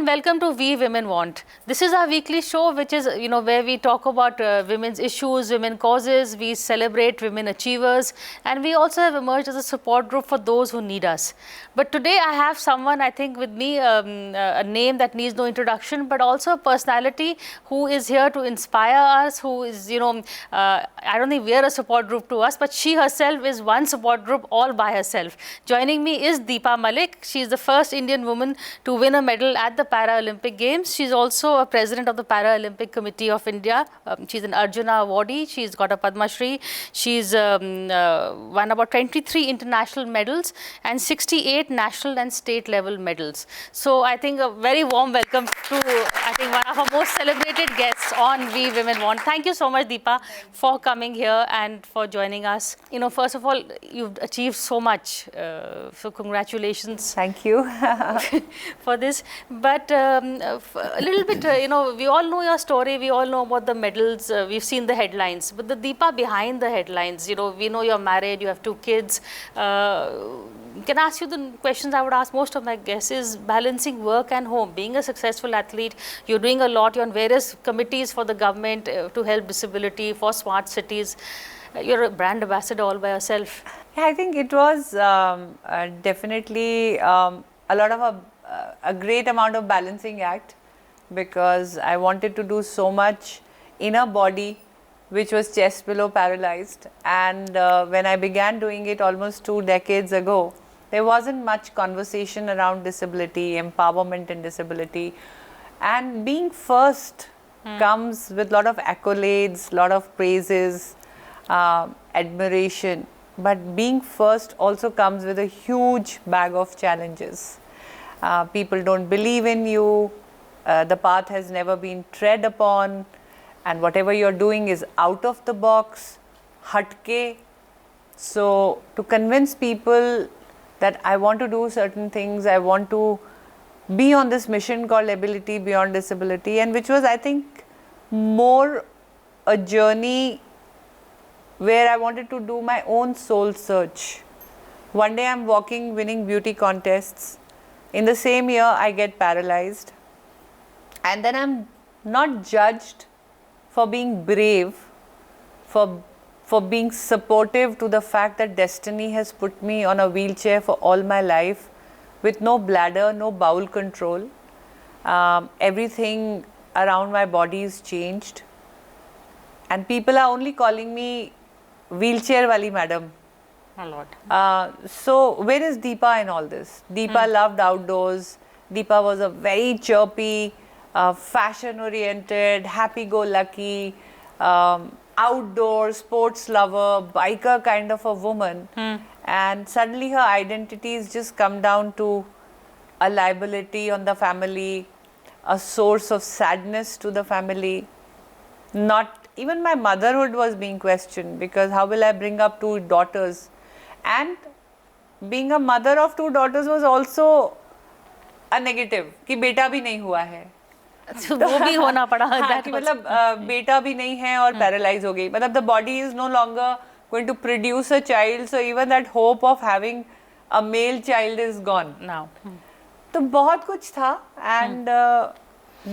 and welcome to We Women Want. This is our weekly show, which is, where we talk about women's issues, women causes, we celebrate women achievers, and we also have emerged as a support group for those who need us. But today I have someone, I think, with me, a name that needs no introduction, but also a personality who is here to inspire us, who is, I don't think we are a support group to us, but she herself is one support group all by herself. Joining me is Deepa Malik. She is the first Indian woman to win a medal at the Paralympic Games. She's also a president of the Paralympic Committee of India. She's an Arjuna awardee. She's got a Padma Shri. She's won about 23 international medals and 68 national and state level medals. So I think a very warm welcome to, I think, one of our most celebrated guests on We Women Want. Thank you so much, Deepa, for coming here and for joining us. First of all, you've achieved so much. So congratulations. Thank you. For this, but a little bit, we all know your story, we all know about the medals, we've seen the headlines, but the Deepa behind the headlines, we know you're married, you have 2 kids. Can I ask you the questions I would ask most of my guests is balancing work and home, being a successful athlete, you're doing a lot, you're on various committees for the government to help disability, for smart cities. You're a brand ambassador all by yourself. Yeah, I think it was definitely a lot of a great amount of balancing act, because I wanted to do so much in a body which was chest below paralyzed, and when I began doing it almost 2 decades ago, there wasn't much conversation around disability, empowerment in disability, and being first comes with a lot of accolades, lot of praises, admiration, but being first also comes with a huge bag of challenges. People don't believe in you, the path has never been tread upon, and whatever you're doing is out of the box, hatke. So to convince people that I want to do certain things, I want to be on this mission called Ability Beyond Disability, and which was, I think, more a journey where I wanted to do my own soul search. One day I'm walking, winning beauty contests. In the same year, I get paralyzed. And then I'm not judged for being brave, for being supportive to the fact that destiny has put me on a wheelchair for all my life with no bladder, no bowel control. Everything around my body is changed. And people are only calling me wheelchair wali madam. A lot. So where is Deepa in all this? Deepa loved outdoors. Deepa was a very chirpy, fashion oriented, happy-go-lucky, outdoor sports lover, biker kind of a woman. And suddenly her identities just come down to a liability on the family, a source of sadness to the family. Not even my motherhood was being questioned, because how will I bring up 2 daughters? And being a mother of 2 daughters was also a negative, कि बेटा भी नहीं हुआ है. So वो भी होना पड़ा. हाँ, कि मतलब बेटा भी नहीं है और paralyzed हो गई. मतलब the body is no longer going to produce a child, so even that hope of having a male child is gone now. तो बहुत कुछ था, and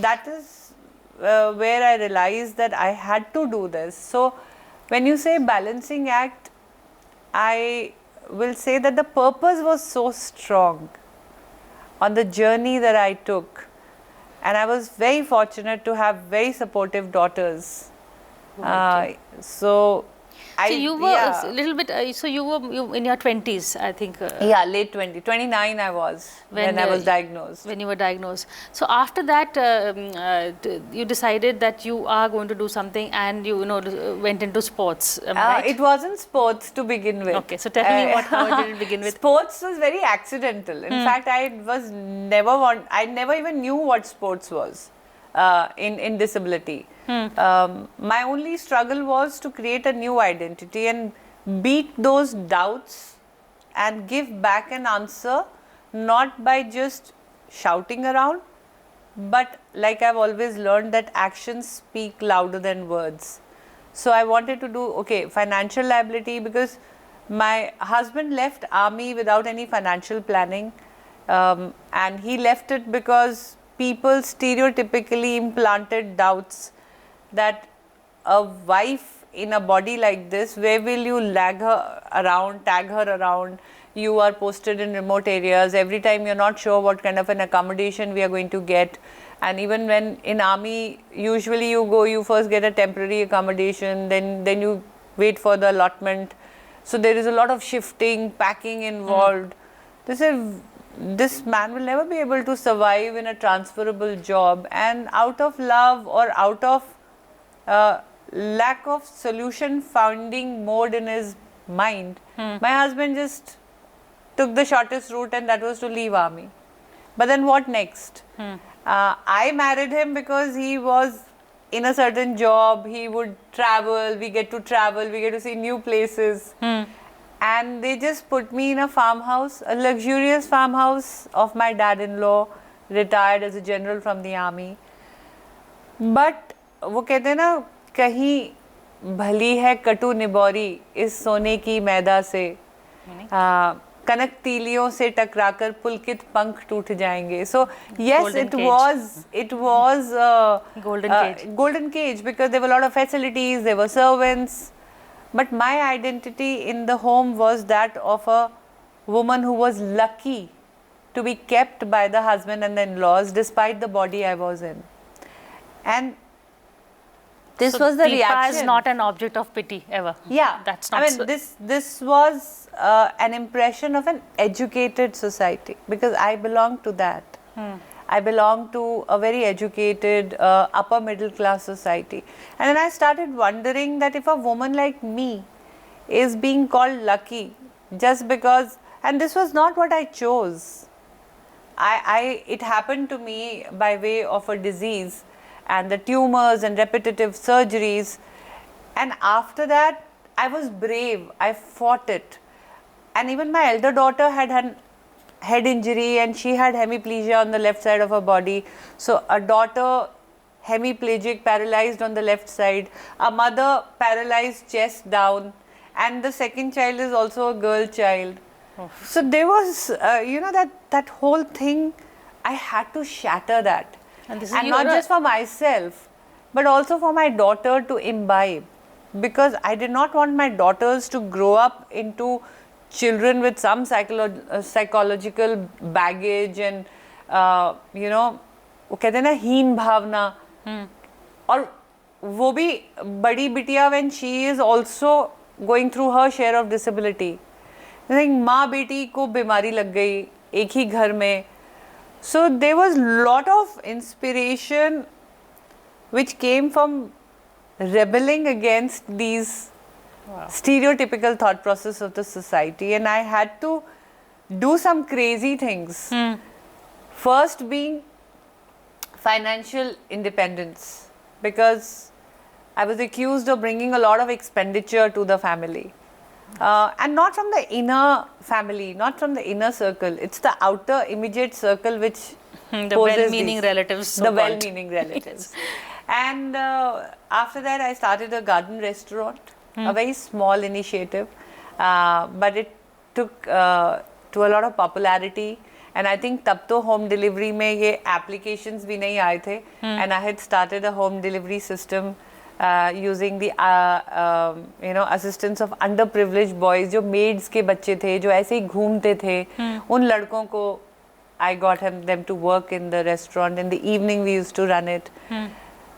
that is where I realized that I had to do this. So when you say balancing act, I will say that the purpose was so strong on the journey that I took, and I was very fortunate to have very supportive daughters. So you were a little bit, so you were in your 20s, I think. Yeah, late 29 I was when I was diagnosed. When you were diagnosed. So after that, you decided that you are going to do something, and you went into sports. Right? It wasn't sports to begin with. Okay, so tell me how did it begin with? Sports was very accidental. In fact, I never even knew what sports was in disability. My only struggle was to create a new identity and beat those doubts and give back an answer, not by just shouting around, but like I've always learned that actions speak louder than words. So I wanted to do, financial liability, because my husband left army without any financial planning, and he left it because people stereotypically implanted doubts that a wife in a body like this, where will you lag her around, tag her around? You are posted in remote areas. Every time you're not sure what kind of an accommodation we are going to get. And even when in army, usually you go, you first get a temporary accommodation, then you wait for the allotment. So there is a lot of shifting, packing involved. This man will never be able to survive in a transferable job, and out of love or out of lack of solution finding mode in his mind, my husband just took the shortest route, and that was to leave army. But then what next? I married him because he was in a certain job, he would travel, we get to see new places. And they just put me in a farmhouse, a luxurious farmhouse of my dad-in-law, retired as a general from the army. But वो कहते हैं ना, कहीं भली है कटु निबोरी इस सोने की मैदा से, कनक तीलियों से टकराकर पुलकित पंख टूट जाएंगे. So yes, it was golden cage because there were a lot of facilities, there were servants. But my identity in the home was that of a woman who was lucky to be kept by the husband and the in-laws despite the body I was in. And this was the Deepa reaction. is not an object of pity ever. Yeah, That's not I mean, this was an impression of an educated society because I belong to that. I belong to a very educated upper middle class society. And then I started wondering that if a woman like me is being called lucky just because, and this was not what I chose. It happened to me by way of a disease and the tumors and repetitive surgeries. And after that, I was brave. I fought it. And even my elder daughter had an head injury and she had hemiplegia on the left side of her body. So a daughter hemiplegic, paralyzed on the left side, a mother paralyzed chest down, and the second child is also a girl child. So there was, that whole thing, I had to shatter that. And not just for myself, but also for my daughter to imbibe. Because I did not want my daughters to grow up into children with some psychological baggage and वो कहते हैं ना हीन भावना. और वो भी बड़ी बिटिया when she is also going through her share of disability. I think माँ बेटी को बीमारी लग गई एक ही घर में. So there was lot of inspiration which came from rebelling against these stereotypical thought process of the society, and I had to do some crazy things. First being financial independence, because I was accused of bringing a lot of expenditure to the family, and not from the inner family, not from the inner circle. It's the outer immediate circle which the well-meaning relatives. The well-meaning relatives. And after that, I started a garden restaurant, a very small initiative, but it took to a lot of popularity. And I think तब तो home delivery में ये applications भी नहीं आए थे. And I had started a home delivery system using the assistance of underprivileged boys, जो maids के बच्चे थे, जो ऐसे ही घूमते थे. उन लड़कों को I got them to work in the restaurant. In the evening, we used to run it.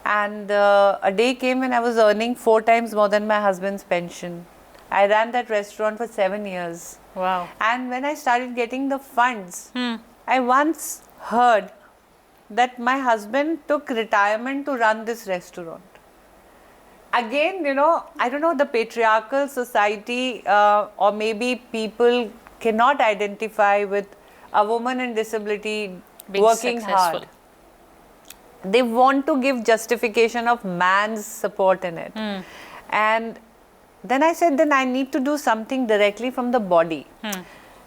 And a day came when I was earning 4 times more than my husband's pension. I ran that restaurant for 7 years. Wow. And when I started getting the funds, I once heard that my husband took retirement to run this restaurant. Again, I don't know, the patriarchal society or maybe people cannot identify with a woman in disability being working successful. hard. They want to give justification of man's support in it. And then I said, then I need to do something directly from the body.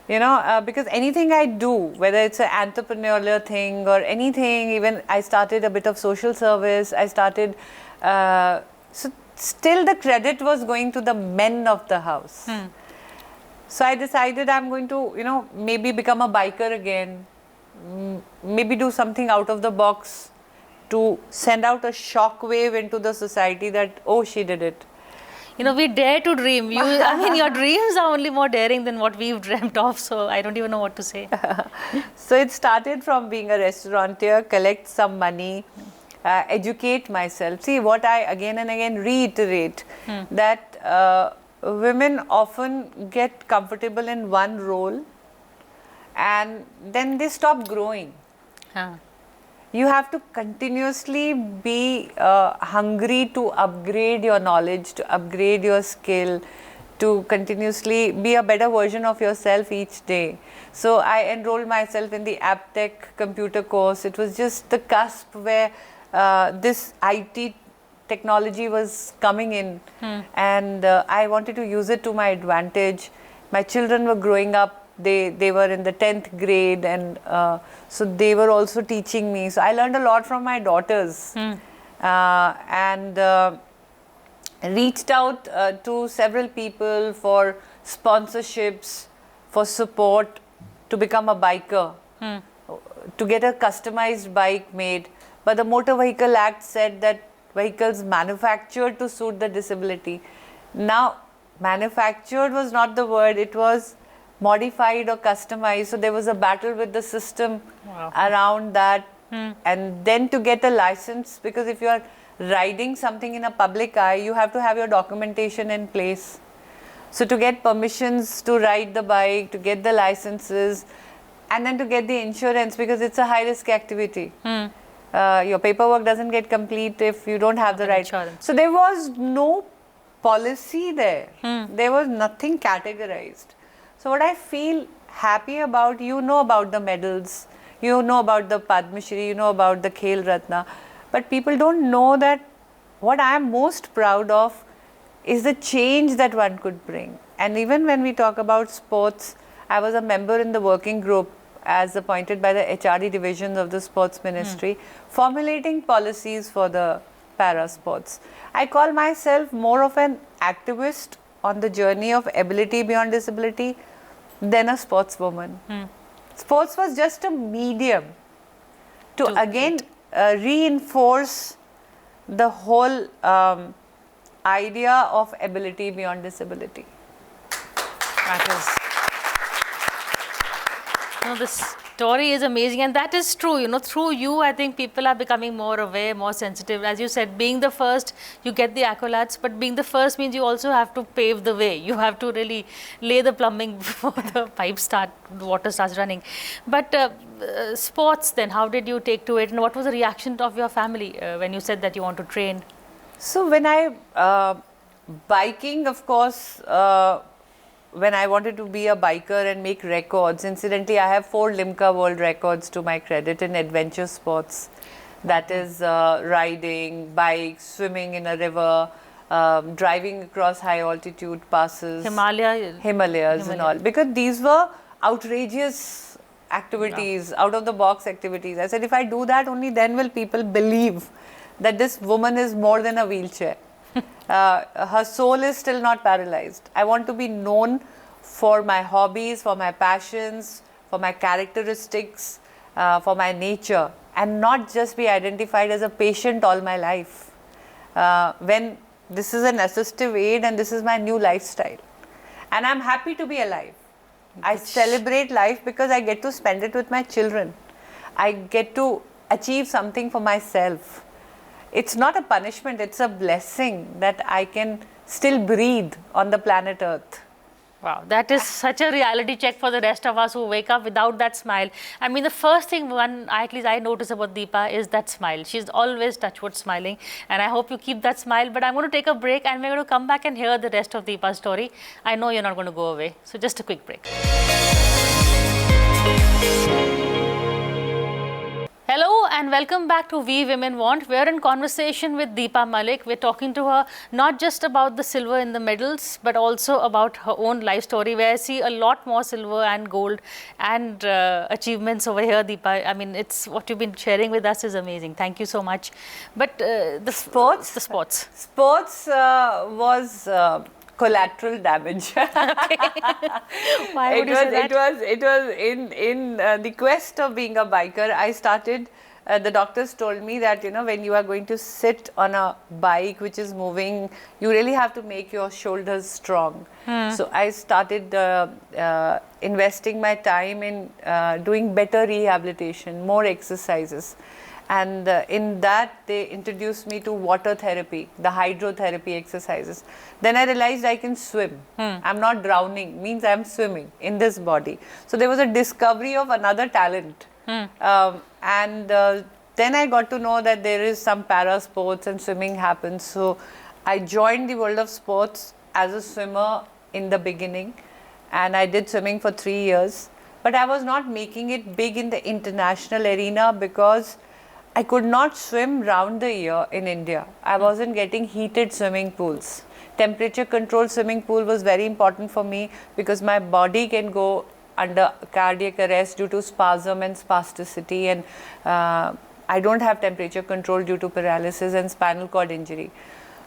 Because anything I do, whether it's an entrepreneurial thing or anything, even I started a bit of social service, I started, so still the credit was going to the men of the house. So I decided I'm going to, maybe become a biker again. maybe do something out of the box to send out a shock wave into the society that, oh, she did it. You know, we dare to dream. I mean, your dreams are only more daring than what we've dreamt of, so I don't even know what to say. So it started from being a restaurateur, collect some money, educate myself. See, what I again and again reiterate, that women often get comfortable in one role and then they stop growing. Huh. You have to continuously be hungry to upgrade your knowledge, to upgrade your skill, to continuously be a better version of yourself each day. So I enrolled myself in the AppTech computer course. It was just the cusp where this IT technology was coming in, and I wanted to use it to my advantage. My children were growing up. They were in the 10th grade, and so they were also teaching me. So I learned a lot from my daughters, and reached out to several people for sponsorships, for support, to become a biker, to get a customized bike made. But the Motor Vehicle Act said that vehicles manufactured to suit the disability. Now, manufactured was not the word, it was modified or customized. So there was a battle with the system around that. And then to get a license, because if you are riding something in a public eye, you have to have your documentation in place. So to get permissions to ride the bike, to get the licenses, and then to get the insurance, because it's a high risk activity. Your paperwork doesn't get complete if you don't have the right insurance. So there was no policy there. There was nothing categorized. So what I feel happy about, you know about the medals, you know about the Padma Shri, you know about the Khel Ratna, but people don't know that what I am most proud of is the change that one could bring. And even when we talk about sports, I was a member in the working group as appointed by the HRD division of the sports ministry, formulating policies for the para sports. I call myself more of an activist on the journey of ability beyond disability than a sportswoman. Sports was just a medium to again reinforce the whole idea of ability beyond disability. That is. You know, this story is amazing, and that is true. You know, through you, I think people are becoming more aware, more sensitive. As you said, being the first, you get the accolades, but being the first means you also have to pave the way. You have to really lay the plumbing before the the water starts running. But sports, then, how did you take to it, and what was the reaction of your family when you said that you want to train? So when I biking, of course. When I wanted to be a biker and make records, incidentally, I have 4 Limca world records to my credit in adventure sports. That is riding, bike, swimming in a river, driving across high altitude passes. Himalayas and all. Because these were outrageous activities, out of the box activities. I said, if I do that, only then will people believe that this woman is more than a wheelchair. Her soul is still not paralyzed. I want to be known for my hobbies, for my passions, for my characteristics, for my nature, and not just be identified as a patient all my life. When this is an assistive aid and this is my new lifestyle. And I'm happy to be alive. I celebrate life because I get to spend it with my children. I get to achieve something for myself. It's not a punishment, it's a blessing that I can still breathe on the planet Earth. Wow, that is such a reality check for the rest of us who wake up without that smile. I mean, the first thing at least I notice about Deepa is that smile. She's always touchwood smiling, and I hope you keep that smile. But I'm going to take a break and we're going to come back and hear the rest of Deepa's story. I know you're not going to go away, so just a quick break. Hello and welcome back to We Women Want. We're in conversation with Deepa Malik. We're talking to her not just about the silver in the medals, but also about her own life story, where I see a lot more silver and gold and achievements over here, Deepa. I mean, it's what you've been sharing with us is amazing. Thank you so much. But the sports? Sports was collateral damage. Why would you say that? It was in the quest of being a biker. I started. The doctors told me that when you are going to sit on a bike which is moving, you really have to make your shoulders strong. So I started investing my time in doing better rehabilitation, more exercises. And in that, they introduced me to water therapy, the hydrotherapy exercises. Then I realized I can swim. I'm not drowning, means I'm swimming in this body. So there was a discovery of another talent. Then I got to know that there is some para sports and swimming happens. So I joined the world of sports as a swimmer in the beginning, and I did swimming for 3 years. But I was not making it big in the international arena because I could not swim round the year in India. I wasn't getting heated swimming pools. Temperature controlled swimming pool was very important for me because my body can go under cardiac arrest due to spasm and spasticity, and I don't have temperature control due to paralysis and spinal cord injury.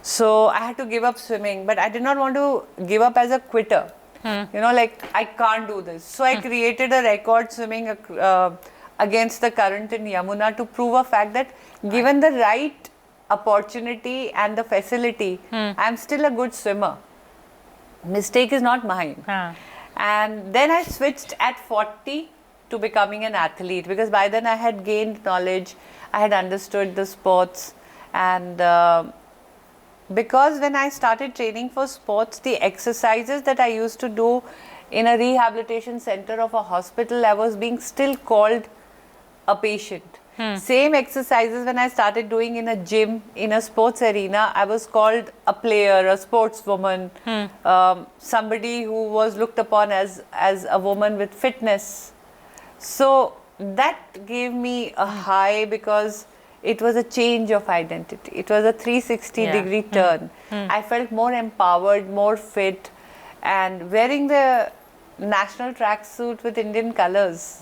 So I had to give up swimming, but I did not want to give up as a quitter. Like I can't do this. So I created a record swimming against the current in Yamuna to prove a fact that given the right opportunity and the facility, I'm still a good swimmer. Mistake is not mine. And then I switched at 40 to becoming an athlete because by then I had gained knowledge, I had understood the sports, and because when I started training for sports, the exercises that I used to do in a rehabilitation center of a hospital, I was being still called a patient. Same exercises when I started doing in a gym, in a sports arena, I was called a player, a sportswoman, somebody who was looked upon as a woman with fitness. So that gave me a high because it was a change of identity. It was a 360-degree turn. I felt more empowered, more fit, and wearing the national tracksuit with Indian colors.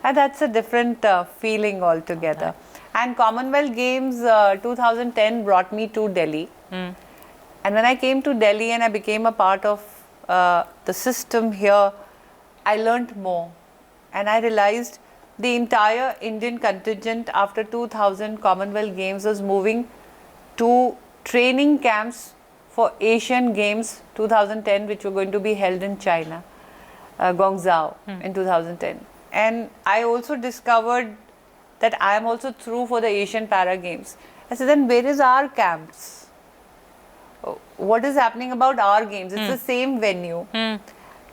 And that's a different feeling altogether. And Commonwealth Games 2010 brought me to Delhi. And when I came to Delhi and I became a part of the system here, I learnt more. And I realized the entire Indian contingent after 2000 Commonwealth Games was moving to training camps for Asian Games 2010, which were going to be held in China, Guangzhou in 2010. And I also discovered that I am also through for the Asian Para Games. I said, then where is our camps? What is happening about our games? It's the same venue.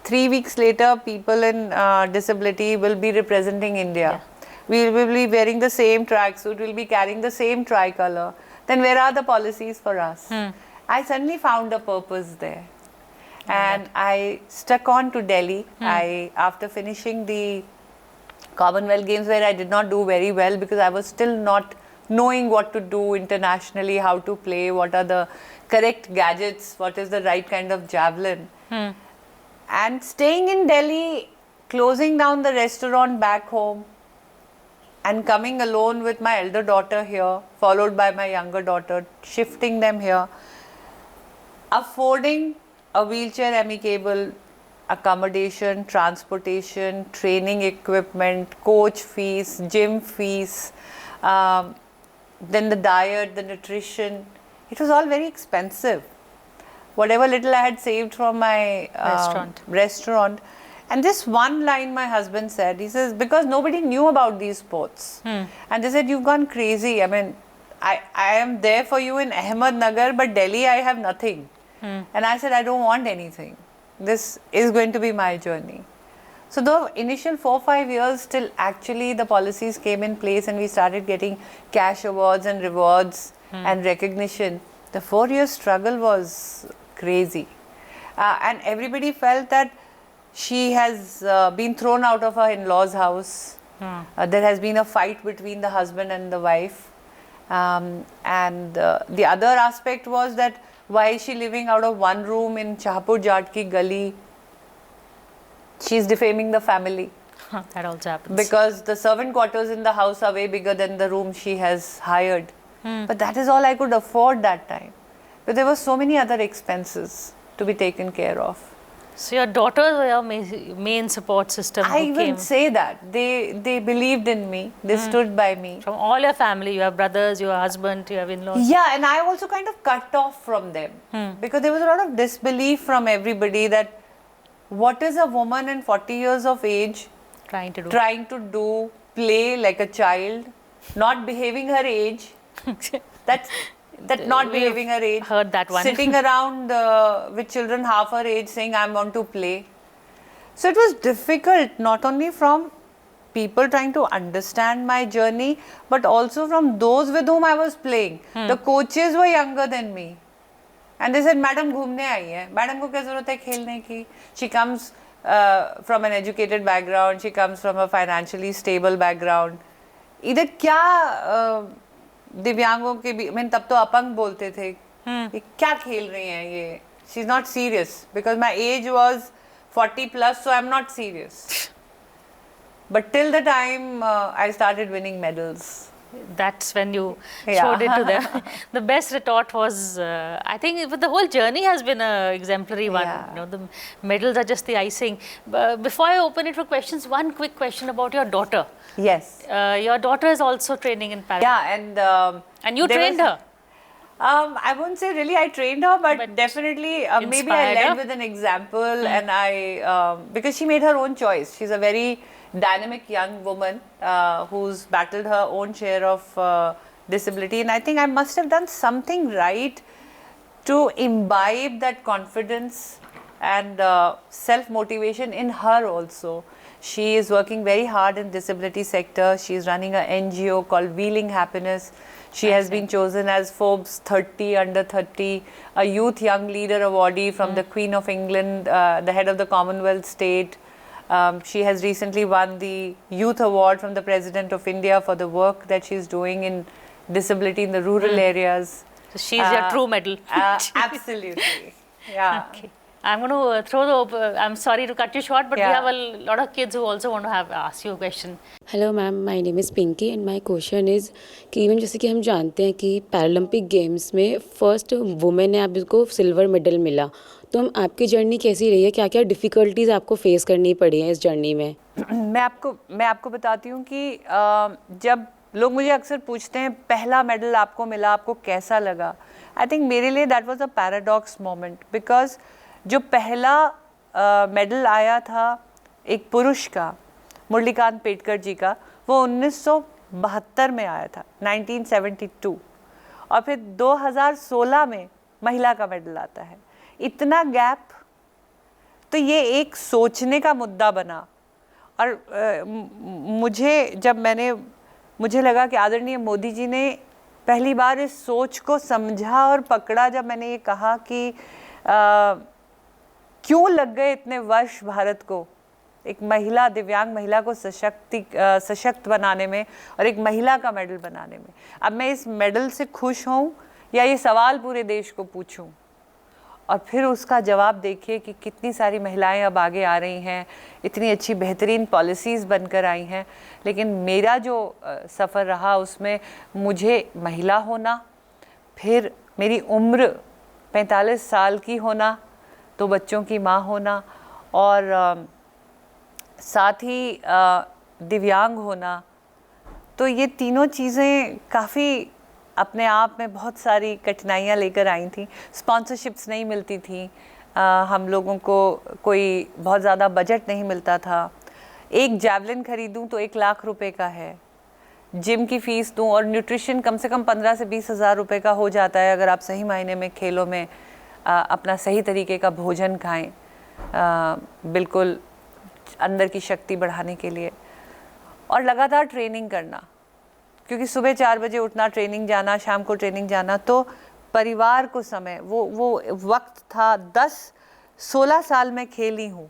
3 weeks later, people in disability will be representing India. We will be wearing the same tracksuit, we'll be carrying the same tricolor. Then where are the policies for us? I suddenly found a purpose there. And I stuck on to Delhi. After finishing the Commonwealth Games, where I did not do very well because I was still not knowing what to do internationally, how to play, what are the correct gadgets, what is the right kind of javelin. And staying in Delhi, closing down the restaurant back home, and coming alone with my elder daughter here, followed by my younger daughter, shifting them here, affording a wheelchair amicable accommodation, transportation, training equipment, coach fees, gym fees, then the diet, the nutrition. It was all very expensive. Whatever little I had saved from my restaurant. And this one line my husband said, he says, because nobody knew about these sports. And they said, you've gone crazy. I mean, I am there for you in Ahmednagar, but Delhi I have nothing. And I said, I don't want anything. This is going to be my journey. So the initial 4-5 years till actually the policies came in place and we started getting cash awards and rewards and recognition, the 4-year struggle was crazy. And everybody felt that she has been thrown out of her in-laws' house. There has been a fight between the husband and the wife. And the other aspect was that why is she living out of one room in Shahpur Jat ki Gali? She's defaming the family. That also happens. Because the servant quarters in the house are way bigger than the room she has hired. But that is all I could afford that time. But there were so many other expenses. to be taken care of. So your daughters were your main support system. I who will came say that they believed in me. They stood by me. from all your family. You have brothers, you have husband, you have in-laws. Yeah, and I also kind of cut off from them because there was a lot of disbelief from everybody that what is a woman in 40 years of age Trying to do. trying to do, play like a child, not behaving her age. That not We've behaving her age. heard that one. Sitting around with children half her age saying, I want to play. So it was difficult, not only from people trying to understand my journey, but also from those with whom I was playing. The coaches were younger than me. And they said, Madam, घूमने आई है. Madam को क्या ज़रूरत है खेलने की? She comes from an educated background. She comes from a financially stable background. इधर क्या दिव्यांगों के भी, मैं तब तो अपंग बोलते थे, ये क्या खेल रही हैं ये? She's not serious because my age was 40 plus, so I'm not serious. But till the time I started winning medals. That's when you Yeah. showed it to them. The best retort was, I think, the whole journey has been a exemplary one. Yeah. You know, the medals are just the icing. Before I open it for questions, one quick question about your daughter. Yes. Your daughter is also training in Paris. Yeah, And you there trained was- her. I won't say really I trained her, but definitely maybe I inspired led her? with an example, and I because she made her own choice. She's a very dynamic young woman who's battled her own share of disability, and I think I must have done something right to imbibe that confidence and self-motivation in her also. She is working very hard in disability sector. She is running an NGO called Wheeling Happiness. She has been chosen as Forbes 30 under 30, a youth young leader awardee from the Queen of England, the head of the Commonwealth state. She has recently won the Youth Award from the President of India for the work that she's doing in disability in the rural areas. So she's your true medal. Absolutely. Yeah. Okay. I'm going to throw the. I'm sorry to cut you short, but we Yeah. have a lot of kids who also want to ask you a question. Hello ma'am, my name is Pinky and my question is कि even जैसे कि हम जानते हैं कि Paralympic games में first women है, आपको सिल्वर मेडल मिला, तो हम आपकी जर्नी कैसी रही है, क्या क्या डिफ़िकल्टीज़ आपको फेस करनी पड़ी हैं इस जर्नी में? मैं आपको बताती हूँ कि जब लोग मुझे अक्सर पूछते हैं पहला मेडल आपको मिला, आपको कैसा लगा, आई थिंक मेरे लिए that was a paradox moment, because जो पहला मेडल आया था एक पुरुष का, मुरलीकांत पेटकर जी का, वो 1972 में आया था, 1972, और फिर 2016 में महिला का मेडल आता है. इतना गैप, तो ये एक सोचने का मुद्दा बना. और मुझे लगा कि आदरणीय मोदी जी ने पहली बार इस सोच को समझा और पकड़ा जब मैंने ये कहा कि क्यों लग गए इतने वर्ष भारत को एक महिला, दिव्यांग महिला को सशक्त बनाने में और एक महिला का मेडल बनाने में. अब मैं इस मेडल से खुश हूँ या ये सवाल पूरे देश को पूछूं, और फिर उसका जवाब देखिए कि कितनी सारी महिलाएं अब आगे आ रही हैं, इतनी अच्छी बेहतरीन पॉलिसीज़ बनकर आई हैं. लेकिन मेरा जो सफ़र रहा उसमें मुझे महिला होना, फिर मेरी उम्र 45 साल की होना, 2 बच्चों की माँ होना, और साथ ही दिव्यांग होना, तो ये तीनों चीज़ें काफ़ी अपने आप में बहुत सारी कठिनाइयाँ लेकर आई थी. स्पॉन्सरशिप्स नहीं मिलती थी, हम लोगों को कोई बहुत ज़्यादा बजट नहीं मिलता था. एक जैवलिन खरीदूं तो 1 लाख रुपए का है, जिम की फ़ीस दूं, और न्यूट्रिशन कम से कम 15 से 20 हज़ार रुपये का हो जाता है अगर आप सही मायने में खेलों में अपना सही तरीके का भोजन खाएं, बिल्कुल अंदर की शक्ति बढ़ाने के लिए. और लगातार ट्रेनिंग करना, क्योंकि सुबह 4 बजे उठना, ट्रेनिंग जाना, शाम को ट्रेनिंग जाना, तो परिवार को समय, वो वक्त था. 16 साल में खेली हूँ,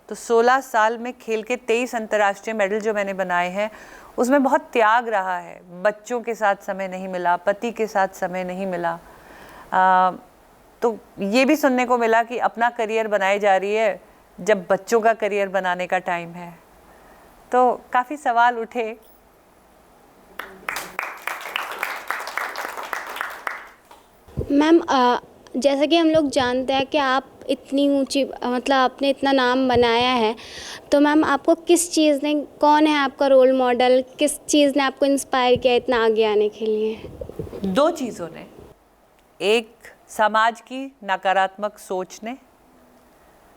तो 16 साल में खेल के 23 अंतर्राष्ट्रीय मेडल जो मैंने बनाए हैं, उसमें बहुत त्याग रहा है. बच्चों के साथ समय नहीं मिला, पति के साथ समय नहीं मिला, तो ये भी सुनने को मिला कि अपना करियर बनाए जा रही है जब बच्चों का करियर बनाने का टाइम है. तो काफ़ी सवाल उठे. मैम जैसा कि हम लोग जानते हैं कि आप इतनी ऊंची मतलब आपने इतना नाम बनाया है, तो मैम आपको किस चीज़ ने, कौन है आपका रोल मॉडल, किस चीज़ ने आपको इंस्पायर किया इतना आगे आने के लिए? 2 चीज़ों ने, एक समाज की नकारात्मक सोच ने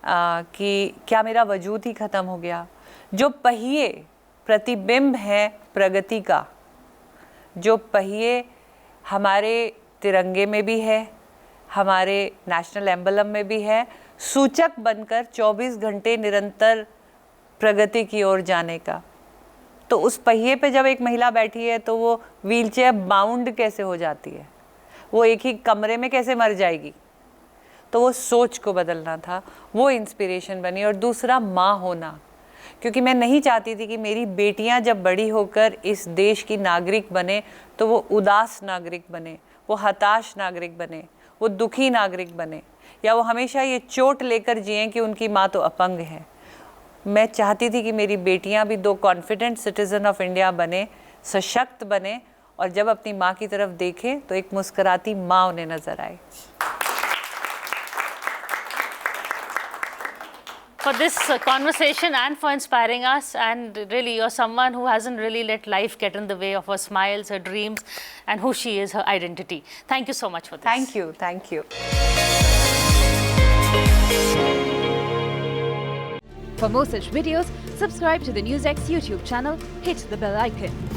कि क्या मेरा वजूद ही ख़त्म हो गया। जो पहिए प्रतिबिंब है प्रगति का, जो पहिए हमारे तिरंगे में भी है, हमारे नेशनल एम्बलम में भी है, सूचक बनकर 24 घंटे निरंतर प्रगति की ओर जाने का, तो उस पहिए पे जब एक महिला बैठी है तो वो व्हीलचेयर बाउंड कैसे हो जाती है, वो एक ही कमरे में कैसे मर जाएगी। तो वो सोच को बदलना था, वो इंस्पिरेशन बनी। और दूसरा माँ होना, क्योंकि मैं नहीं चाहती थी कि मेरी बेटियां जब बड़ी होकर इस देश की नागरिक बने तो वो उदास नागरिक बने, वो हताश नागरिक बने, वो दुखी नागरिक बने, या वो हमेशा ये चोट लेकर जिएं कि उनकी माँ तो अपंग है। मैं चाहती थी कि मेरी बेटियां भी 2 कॉन्फिडेंट सिटीज़न ऑफ इंडिया बने, सशक्त बने, और जब अपनी माँ की तरफ देखें तो एक मुस्कुराती माँ उन्हें नज़र आए। For this conversation and for inspiring us, and really you're someone who hasn't really let life get in the way of her smiles, her dreams, and who she is, her identity. Thank you so much for this. Thank you, thank you. For more such videos, subscribe to the NewsX YouTube channel, hit the bell icon.